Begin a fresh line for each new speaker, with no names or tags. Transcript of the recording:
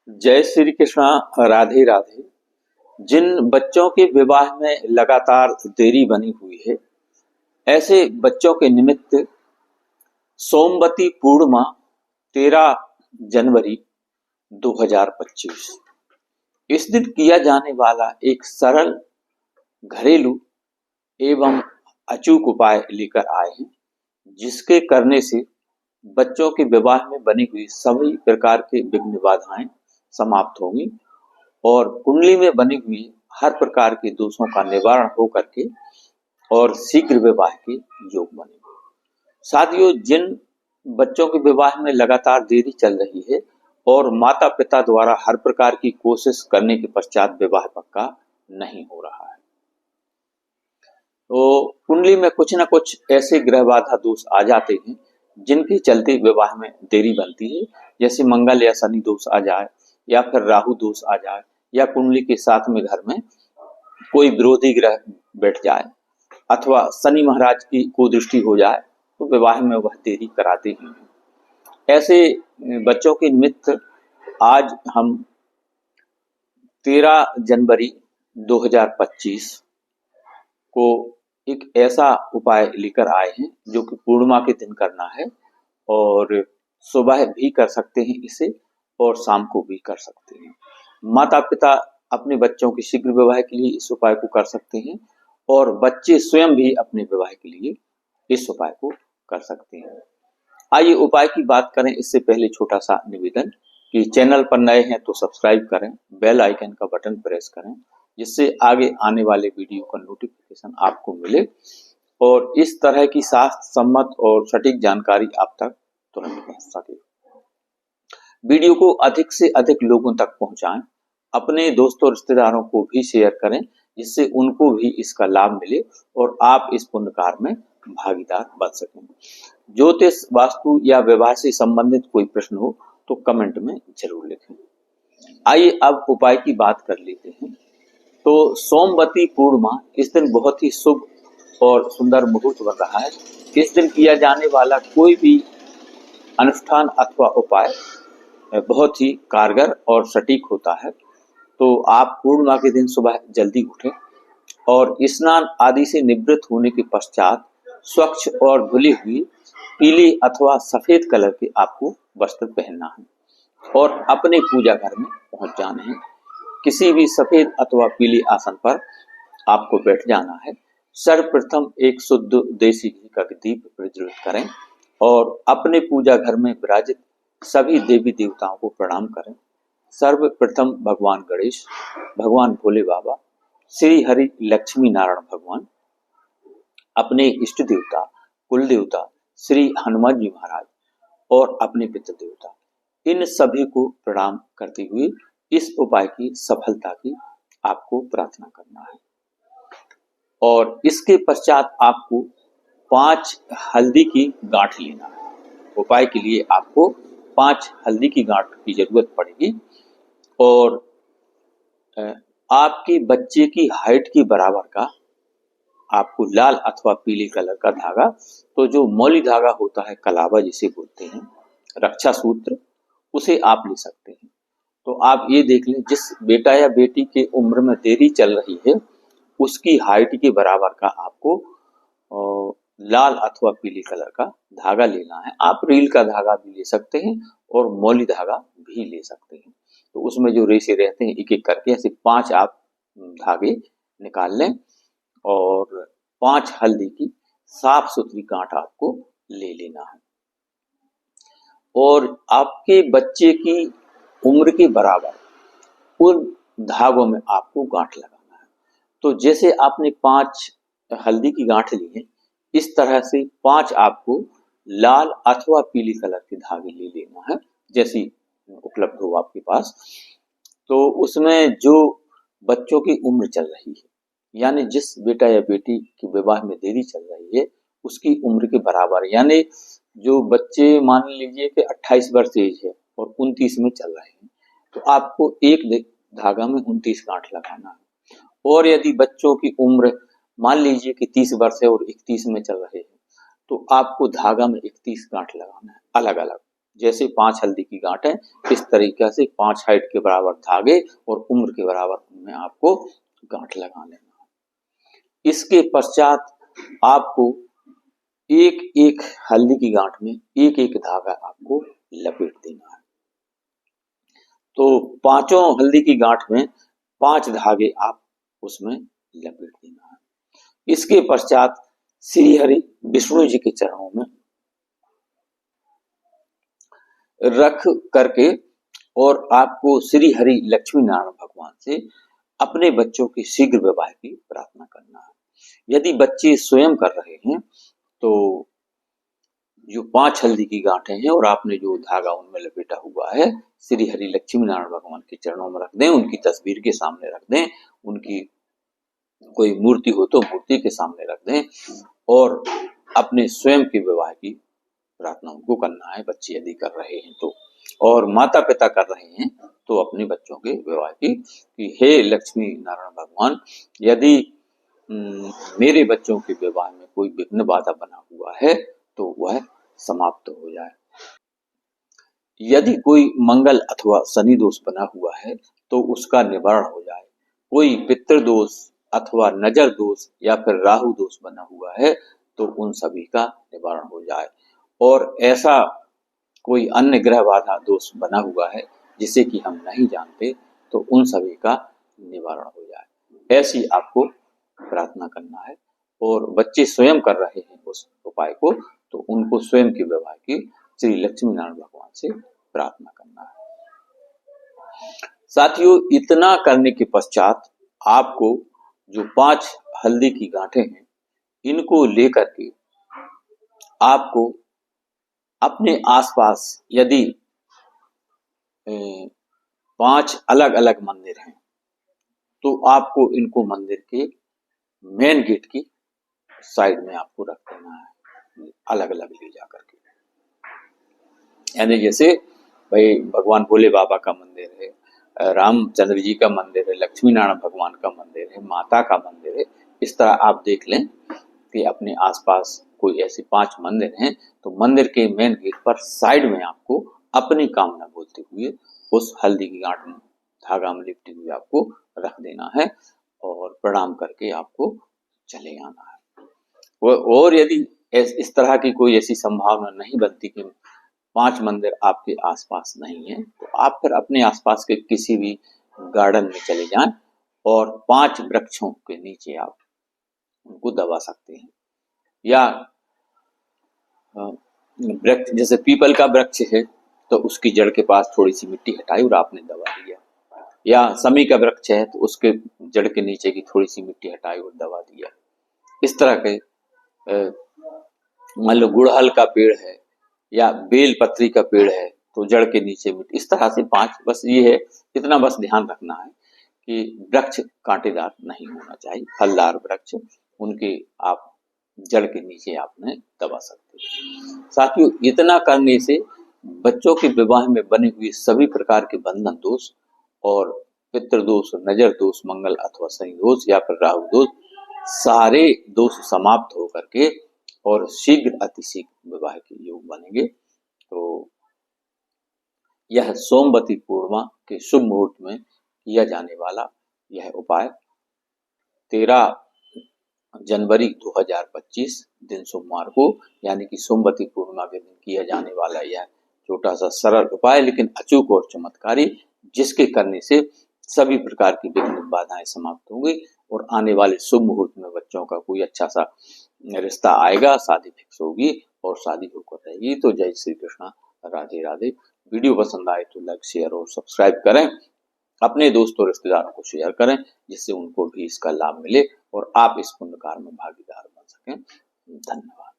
जय श्री कृष्णा। राधे राधे। जिन बच्चों के विवाह में लगातार देरी बनी हुई है, ऐसे बच्चों के निमित्त सोमवती पूर्णिमा 13 जनवरी 2025 इस दिन किया जाने वाला एक सरल घरेलू एवं अचूक उपाय लेकर आए हैं, जिसके करने से बच्चों के विवाह में बनी हुई सभी प्रकार के विघ्न बाधाएं समाप्त होंगी और कुंडली में बनी हुई हर प्रकार के दोषों का निवारण हो करके और शीघ्र विवाह के योग बनेंगे। साथियों, जिन बच्चों के विवाह में लगातार देरी चल रही है और माता पिता द्वारा हर प्रकार की कोशिश करने के पश्चात विवाह पक्का नहीं हो रहा है, तो कुंडली में कुछ न कुछ ऐसे ग्रह बाधा दोष आ जाते हैं जिनके चलते विवाह में देरी बनती है। जैसे मंगल या शनि दोष आ जाए, या फिर राहु दोष आ जाए, या कुंडली के साथ में घर में कोई विरोधी ग्रह बैठ जाए, अथवा शनि महाराज की कुदृष्टि हो जाए, तो विवाह में वह देरी कराते ही हैं। ऐसे बच्चों के निमित्त आज हम 13 जनवरी 2025 को एक ऐसा उपाय लेकर आए हैं जो कि पूर्णिमा के दिन करना है, और सुबह भी कर सकते हैं इसे और शाम को भी कर सकते हैं। माता पिता अपने बच्चों के शीघ्र विवाह के लिए इस उपाय को कर सकते हैं, और बच्चे स्वयं भी अपने विवाह के लिए इस उपाय को कर सकते हैं। आइए उपाय की बात करें। इससे पहले छोटा सा निवेदन कि चैनल पर नए हैं तो सब्सक्राइब करें, बेल आइकन का बटन प्रेस करें, जिससे आगे आने वाले वीडियो का नोटिफिकेशन आपको मिले और इस तरह की शास्त्र सम्मत और सटीक जानकारी आप तक तुरंत पहुंच सके। वीडियो को अधिक से अधिक लोगों तक पहुंचाएं, अपने दोस्तों रिश्तेदारों को भी शेयर करें, जिससे उनको भी इसका लाभ मिले और आप इस पुण्य कार्य में भागीदार बन सकें। ज्योतिष, वास्तु या विवाह से संबंधित कोई प्रश्न हो तो कमेंट में जरूर लिखें। आइए अब उपाय की बात कर लेते हैं। तो सोमवती पूर्णिमा, इस दिन बहुत ही शुभ और सुंदर मुहूर्त बन रहा है। इस दिन किया जाने वाला कोई भी अनुष्ठान अथवा उपाय बहुत ही कारगर और सटीक होता है। तो आप पूर्णिमा के दिन सुबह जल्दी उठें और स्नान आदि से निवृत्त होने के पश्चात स्वच्छ और धुली हुई पीली अथवा सफेद कलर के आपको वस्त्र पहनना है और अपने पूजा घर में पहुंच जाना है। किसी भी सफेद अथवा पीली आसन पर आपको बैठ जाना है। सर्वप्रथम एक शुद्ध देसी घी का दीप प्रज्वलित करें और अपने पूजा घर में विराजित सभी देवी देवताओं को प्रणाम करें। सर्वप्रथम भगवान गणेश, भगवान भोले बाबा, श्री हरि लक्ष्मी नारायण भगवान, अपने इष्ट देवता, कुल देवता श्री हनुमान जी महाराज और अपने पितृ देवता, इन सभी को प्रणाम करते हुए इस उपाय की सफलता की आपको प्रार्थना करना है। और इसके पश्चात आपको 5 हल्दी की गांठ लेना है। उपाय के लिए आपको 5 हल्दी की गांठ की जरूरत पड़ेगी और आपके बच्चे की हाइट के बराबर का आपको लाल अथवा पीले कलर का धागा, तो जो मौली धागा होता है, कलावा जिसे बोलते हैं, रक्षा सूत्र, उसे आप ले सकते हैं। तो आप ये देख लें, जिस बेटा या बेटी के उम्र में देरी चल रही है उसकी हाइट के बराबर का आपको लाल अथवा पीले कलर का धागा लेना है। आप रील का धागा भी ले सकते हैं और मौली धागा भी ले सकते हैं। तो उसमें जो रेशे रहते हैं एक एक करके ऐसे 5 आप धागे निकाल लें और 5 हल्दी की साफ सुथरी गांठ आपको ले लेना है और आपके बच्चे की उम्र के बराबर उन धागों में आपको गांठ लगाना है। तो जैसे आपने 5 हल्दी की गांठ ली है, इस तरह से 5 आपको लाल अथवा पीली कलर के धागे ले लेना है, जैसी उपलब्ध हो आपके पास। तो उसमें जो बच्चों की उम्र चल रही है, यानी जिस बेटा या बेटी की विवाह में देरी चल रही है उसकी उम्र के बराबर, यानी जो बच्चे मान लीजिए कि 28 वर्ष एज है और 29 में चल रहे हैं, तो आपको एक धागा में 29 गांठ लगाना है। और यदि बच्चों की उम्र मान लीजिए कि 30 वर्ष है और 31 में चल रहे हैं, तो आपको धागा में 31 गांठ लगाना है अलग अलग। जैसे 5 हल्दी की गांठ है, इस तरीके से 5 हाइट के बराबर धागे और उम्र के बराबर उनमें आपको गांठ लगा लेना है। इसके पश्चात आपको एक एक हल्दी की गांठ में एक एक धागा आपको लपेट देना है। तो पांचों हल्दी की गांठ में 5 धागे आप उसमें लपेट देना है। इसके पश्चात श्री हरि विष्णु जी के चरणों में रख करके और आपको श्री हरि लक्ष्मी नारायण भगवान से अपने बच्चों के शीघ्र विवाह की प्रार्थना करना है। यदि बच्चे स्वयं कर रहे हैं तो जो 5 हल्दी की गांठें हैं और आपने जो धागा उनमें लपेटा हुआ है, श्री हरि लक्ष्मी नारायण भगवान के चरणों में रख दें, उनकी तस्वीर के सामने रख दें, उनकी कोई मूर्ति हो तो मूर्ति के सामने रख दें और अपने स्वयं के विवाह की प्रार्थना उनको करना है, बच्चे यदि कर रहे हैं तो। और माता पिता कर रहे हैं तो अपने बच्चों के विवाह की कि हे लक्ष्मी नारायण भगवान, यदि मेरे बच्चों के विवाह में कोई विघ्न बाधा बना हुआ है तो वह समाप्त हो जाए। यदि कोई मंगल अथवा शनि दोष बना हुआ है तो उसका निवारण हो जाए। कोई पितृदोष अथवा नजर दोष या फिर राहु दोष बना हुआ है तो उन सभी का निवारण हो जाए। और ऐसा कोई अन्य ग्रह बाधा दोष बना हुआ है जिसे कि हम नहीं जानते तो उन सभी का निवारण हो जाए। ऐसी आपको प्रार्थना करना है। और बच्चे स्वयं कर रहे हैं उस उपाय को तो उनको स्वयं के विवाह की श्री लक्ष्मी नारायण भगवान से प्रार्थना करना है। साथियों, इतना करने के पश्चात आपको जो 5 हल्दी की गांठें हैं इनको लेकर के आपको अपने आसपास यदि 5 अलग अलग मंदिर हैं तो आपको इनको मंदिर के मेन गेट की साइड में आपको रख देना है, अलग अलग ले जा करके। यानी जैसे भाई भगवान भोले बाबा का मंदिर है, रामचंद्र जी का मंदिर है, लक्ष्मी नारायण भगवान का मंदिर है, माता का मंदिर है, इस तरह आप देख लें कि अपने आसपास कोई ऐसे 5 मंदिर हैं तो मंदिर के मेन गेट पर साइड में आपको अपनी कामना बोलते हुए उस हल्दी की गांठ में धागा में लिपटे हुए आपको रख देना है और प्रणाम करके आपको चले आना है। और यदि इस तरह की कोई ऐसी संभावना नहीं बनती कि 5 मंदिर आपके आसपास नहीं है तो आप फिर अपने आसपास के किसी भी गार्डन में चले जाएं और 5 वृक्षों के नीचे आप उनको दबा सकते हैं। या वृक्ष जैसे पीपल का वृक्ष है तो उसकी जड़ के पास थोड़ी सी मिट्टी हटाई और आपने दबा दिया, या समी का वृक्ष है तो उसके जड़ के नीचे की थोड़ी सी मिट्टी हटाई और दबा दिया। इस तरह के मान लो गुड़हल का पेड़ है या बेल पत्री का पेड़ है तो जड़ के नीचे मिट्टी, इस तरह से 5। बस ये है, इतना बस ध्यान रखना है कि वृक्ष कांटेदार नहीं होना चाहिए, फलदार वृक्ष उनके आप जड़ के नीचे आपने दबा सकते हैं। साथियों, इतना करने से बच्चों के विवाह में बने हुए सभी प्रकार के बंधन दोष और पितृदोष, नजर दोष, मंगल अथवा शनि दोष या फिर राहु दोष, सारे दोष समाप्त होकर के और शीघ्र अतिशीघ्र विवाह के योग बनेंगे। तो यह सोमवती पूर्णिमा के शुभ मुहूर्त में किया जाने वाला यह उपाय 13 जनवरी 2025 दिन सोमवार को यानी कि सोमवती पूर्णिमा के दिन किया जाने वाला यह छोटा सा सरल उपाय लेकिन अचूक और चमत्कारी, जिसके करने से सभी प्रकार की विघ्न बाधाएं समाप्त होंगी और आने वाले शुभ मुहूर्त में बच्चों का कोई अच्छा सा रिश्ता आएगा, शादी फिक्स होगी और शादी होकर रहेगी। तो जय श्री कृष्णा, राधे राधे। वीडियो पसंद आए तो लाइक, शेयर और सब्सक्राइब करें, अपने दोस्तों रिश्तेदारों को शेयर करें जिससे उनको भी इसका लाभ मिले और आप इस पुण्य कार्य में भागीदार बन सकें। धन्यवाद।